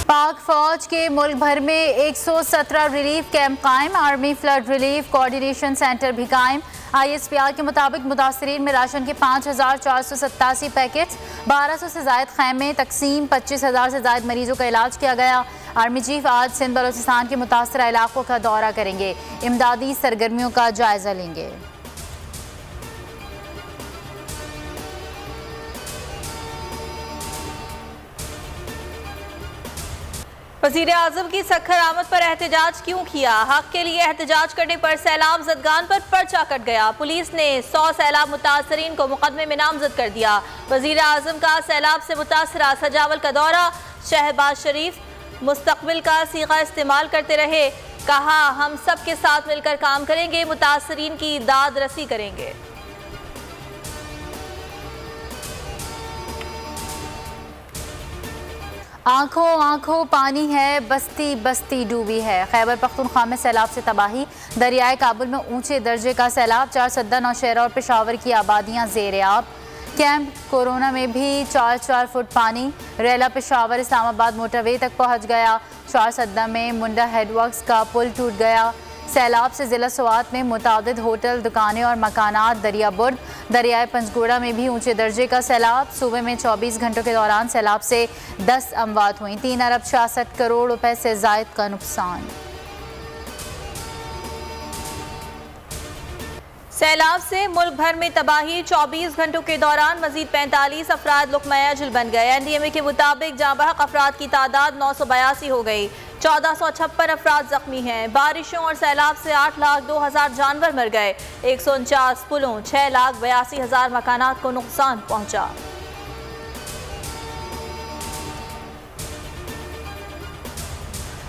पाक फौज के मुल्क भर में 117 रिलीफ कैंप कायम। Army flood relief coordination centre भी कायम। ISPR के मुताबिक मुतासरीन में राशन के 5487 पैकेट्स, 1200 से जायद खैमे तकसीम, 25,000 से जायद मरीजों का इलाज किया गया। आर्मी चीफ आज सिंध बलोचिस्तान के मुतासरा इलाकों का दौरा करेंगे, इमदादी सरगर्मियों का जायजा लेंगे। वज़ीर आज़म की सखर आमद पर एहतजाज क्यों किया? हक के लिए एहतजाज करने पर सैलाब ज़दगान पर पर्चा कट गया। पुलिस ने 100 सैलाब मुतासरीन को मुकदमे में नामजद कर दिया। वज़ीर आज़म का सैलाब से मुतासरा सजावल का दौरा। शहबाज शरीफ मुस्तकबिल का सीगा इस्तेमाल करते रहे, कहा हम सब के साथ मिलकर काम करेंगे, मुतासरीन की दाद रसी करेंगे। आंखों आंखों पानी है, बस्ती बस्ती डूबी है। खैबर पख्तूनख्वा में सैलाब से तबाही। दरियाए काबुल में ऊंचे दर्जे का सैलाब। 4 सद्दा, नौशहरा और पेशावर की आबादियां ज़ेर आब। कैंप कोरोना में भी 4-4 फुट पानी। रेला पेशावर इस्लामाबाद मोटरवे तक पहुंच गया। 4 सद्दा में मुंडा हेडवर्क्स का पुल टूट गया। सैलाब से ज़िला स्वात में मुतादिद होटल, दुकानें और मकानात दरिया बुर्द। दरियाए पंजगुड़ा में भी ऊंचे दर्जे का सैलाब। सूबे में 24 घंटों के दौरान सैलाब से 10 अमवात हुई। 3 अरब 66 करोड़ रुपए से जायद का नुकसान। सैलाब से मुल्क भर में तबाही। 24 घंटों के दौरान मजीद 45 अफराद लुकमा अजल बन गए। NDMA के मुताबिक जाँ बहक अफराद की तादाद 982 हो गई। 1456 अफराद जख्मी हैं। बारिशों और सैलाब से 8,02,000 जानवर मर गए। 149 पुलों, 6,82,000 मकानात को नुकसान पहुंचा।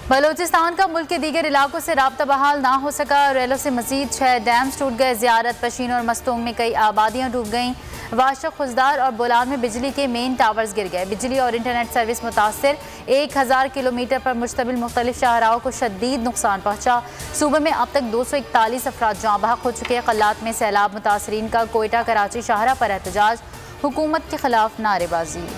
बलोचिस्तान का मुल्क के दीगर इलाकों से राब्ता बहाल ना हो सका। रेलों से मजीद 6 डैम्स टूट गए। ज़ियारत, पशीन और मस्तोंग में कई आबादियाँ डूब गईं। वाशक, खुजदार और बोलान में बिजली के मेन टावर्स गिर गए। बिजली और इंटरनेट सर्विस मुतासर। 1000 किलोमीटर पर मुश्तमिल मुख्तलिफ शाहराओं को शदीद नुकसान पहुँचा। सूबे में अब तक 241 अफराद जाँ बहक हो चुके। कल्लात में सैलाब मुतासरीन का कोयटा कराची शाहरा पर एहतजाज। हुकूमत के खिलाफ नारेबाजी।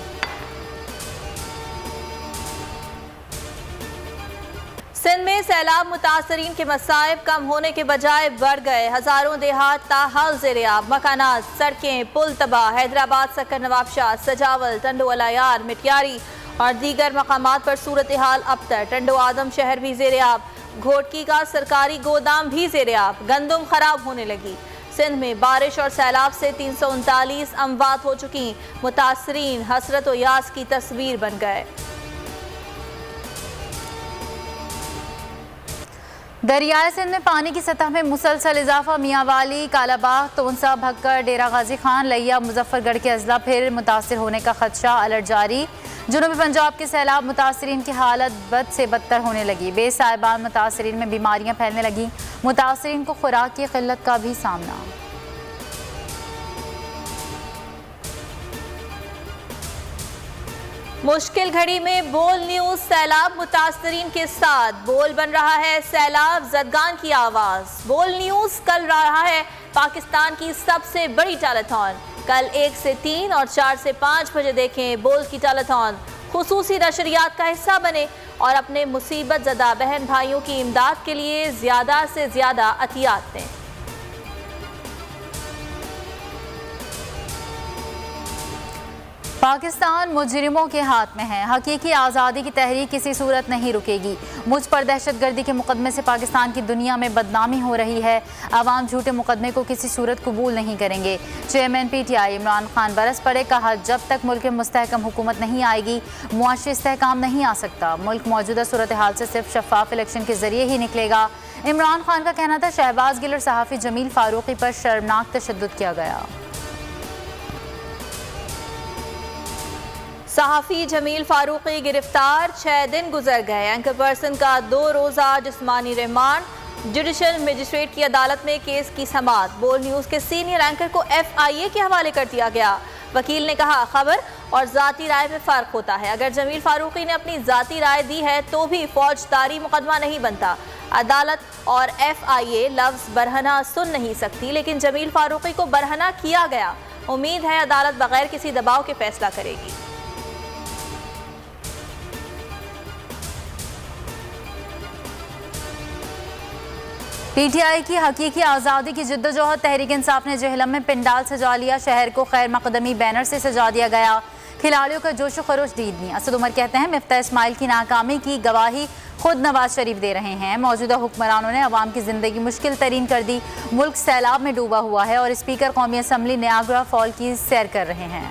सिंध में सैलाब मुतासरीन के मसाइब कम होने के बजाय बढ़ गए। हजारों देहात ताहाल ज़ेर आब। मकानात, सड़कें, पुल तबाह। हैदराबाद, सक्कर, नवाबशाह, सजावल, टंडो अलायार, मिटियारी और दीगर मकामात पर सूरत हाल अबतर। टंडो आदम शहर भी ज़ेर आब। घोटकी का सरकारी गोदाम भी ज़ेर आब। गंदम खराब होने लगी। सिंध में बारिश और सैलाब से 339 अमवात हो चुकी। मुतासरीन हसरत व यास की तस्वीर बन गए। दरियाए सिंध में पानी की सतह में मुसलसल इजाफा। मियांवाली, कालाबाग, तोनसा, भक्कर, डेरा गाजी खान, लिया, मुजफ्फरगढ़ के अजला फिर मुतासर होने का खदशा। अलर्ट जारी। जुनूबी पंजाब के सैलाब मुतासरीन की हालत बद से बदतर होने लगी। बेसाहिबान मुतासरीन में बीमारियां फैलने लगी। मुतासरीन को खुराक की किल्लत का भी सामना। मुश्किल घड़ी में बोल न्यूज सैलाब मुतासरीन के साथ। बोल बन रहा है सैलाब ज़दगान की आवाज़। बोल न्यूज कल रहा है पाकिस्तान की सबसे बड़ी टेलीथॉन। कल 1 से 3 और 4 से 5 बजे देखें बोल की टेलीथॉन। खुसूसी नशरियात का हिस्सा बने और अपने मुसीबत ज़दा बहन भाइयों की इमदाद के लिए ज़्यादा से ज़्यादा अतियात दें। पाकिस्तान मुजरिमों के हाथ में है। हकीकी आज़ादी की तहरीक किसी सूरत नहीं रुकेगी। मुझ पर दहशतगर्दी के मुकदमे से पाकिस्तान की दुनिया में बदनामी हो रही है। आवाम झूठे मुकदमे को किसी सूरत कबूल नहीं करेंगे। चेयरमैन PTI इमरान खान बरस पड़े। कहा जब तक मुल्क में मुस्तहकम हुकूमत नहीं आएगी मुआशी इस्तेहकाम नहीं आ सकता। मुल्क मौजूदा सूरत हाल से सिर्फ शफाफ इलेक्शन के जरिए ही निकलेगा। इमरान खान का कहना था शहबाज गिल और सहाफ़ी जमील फारूकी पर शर्मनाक तशद्दुद किया गया। सहाफ़ी जमील फारूकी गिरफ्तार। 6 दिन गुजर गए। एंकर पर्सन का 2 रोज़ा जिस्मानी रिमांड। जुडिशल मजिस्ट्रेट की अदालत में केस की समाअत। बोल न्यूज़ के सीनियर एंकर को FIA के हवाले कर दिया गया। वकील ने कहा खबर और ज़ाती राय में फ़र्क होता है। अगर जमील फारूकी ने अपनी ज़ाती राय दी है तो भी फौजदारी मुकदमा नहीं बनता। अदालत और FIA लफ्ज़ बरहना सुन नहीं सकती, लेकिन जमील फारूकी को बरहना किया गया। उम्मीद है अदालत बगैर किसी दबाव के फैसला करेगी। PTI की हकीकी आज़ादी की जिद्दोजहद तहरीक इंसाफ ने जहलम में पिंडाल सजा लिया। शहर को खैर मकदमी बैनर से सजा दिया गया। खिलाड़ियों का जोश व खरोश दीद नहीं। असद उमर कहते हैं मिफ्ता इस्माइल की नाकामी की गवाही खुद नवाज शरीफ दे रहे हैं। मौजूदा हुक्मरानों ने अवाम की जिंदगी मुश्किल तरीन कर दी। मुल्क सैलाब में डूबा हुआ है और स्पीकर कौमी असम्बली नियाग्रा फॉल की सैर कर रहे हैं।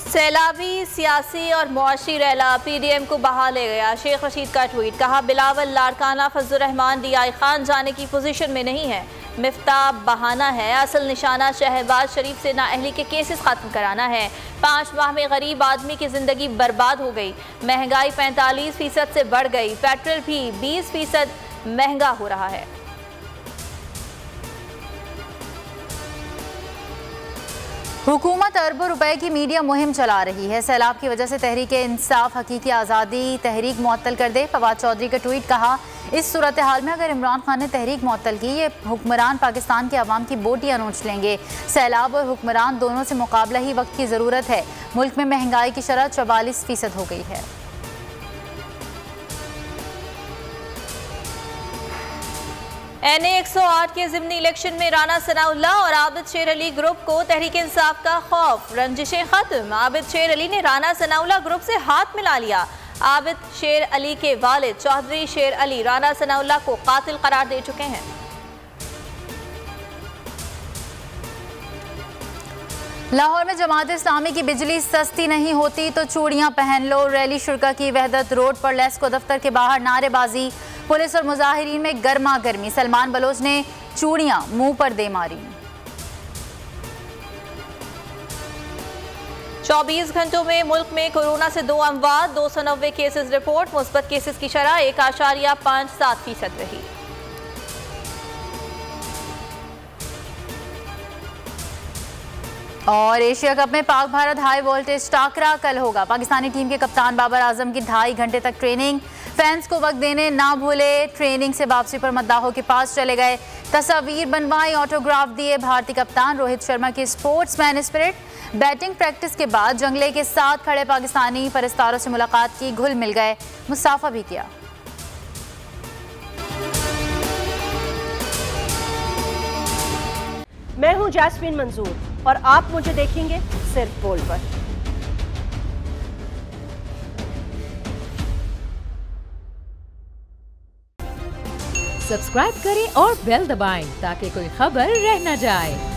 सैलाबी सियासी और मुआशी रैला PDM को बहा ले गया। शेख रशीद का ट्वीट, कहा बिलावल लाड़काना फजलुर रहमान DI खान जाने की पोजीशन में नहीं है। मिफ्ता बहाना है, असल निशाना शहबाज शरीफ से नाअहली के केसेस खत्म कराना है। 5 माह में गरीब आदमी की जिंदगी बर्बाद हो गई। महंगाई 45% से बढ़ गई। पेट्रोल भी 20% महंगा हो रहा है। हुकूमत अरबों रुपए की मीडिया मुहिम चला रही है। सैलाब की वजह से तहरीक इंसाफ हकीकी आज़ादी तहरीक मुअत्तल कर दे। फवाद चौधरी का ट्वीट, कहा इस सूरत हाल में अगर इमरान खान ने तहरीक मुअत्तल की, ये हुक्मरान पाकिस्तान के अवाम की बोटियां नोच लेंगे। सैलाब और हुक्मरान दोनों से मुकाबला ही वक्त की ज़रूरत है। मुल्क में महंगाई की शरह 44% हो गई है। NA 108 के ज़िमनी इलेक्शन में राना सनाउल्लाह और आबिद शेर अली ग्रुप को तहरीक इंसाफ का खौफ। रंजिशें खत्म। आबिद शेर अली ने राना सनाउल्लाह ग्रुप से हाथ मिला लिया। आबिद शेर अली के वालिद चौधरी शेर अली राना सनाउल्लाह को कातिल करार दे चुके हैं। लाहौर में जमात इस्लामी की बिजली सस्ती नहीं होती तो चूड़ियां पहन लो। रैली शुरा की वहदत रोड पर लेस्को दफ्तर के बाहर नारेबाजी। पुलिस और मुजाहिरीन में गर्मा गर्मी। सलमान बलोच ने चूड़ियां मुंह पर दे मारी। 24 घंटों में मुल्क में कोरोना से 2 अमवात, 290 केसेस रिपोर्ट। मुस्बत केसेस की शरह 1.57% रही। और एशिया कप में पाक भारत हाई वोल्टेज टाकरा कल होगा। पाकिस्तानी टीम के कप्तान बाबर आजम की 2.5 घंटे तक ट्रेनिंग। फैंस को वक्त देने ना भूले। ट्रेनिंग से वापसी पर मद्दाहों के पास चले गए। तस्वीर बनवाई, ऑटोग्राफ दिए। भारतीय कप्तान रोहित शर्मा की स्पोर्ट्समैन स्पिरिट। बैटिंग प्रैक्टिस के बाद जंगले के साथ खड़े पाकिस्तानी परस्तारों से मुलाकात की, घुल मिल गए, मुसाफा भी किया। मैं हूं जैस्मीन मंजूर और आप मुझे देखेंगे सिर्फ बोल पर। सब्सक्राइब करें और बेल दबाएं ताकि कोई खबर रह न जाए।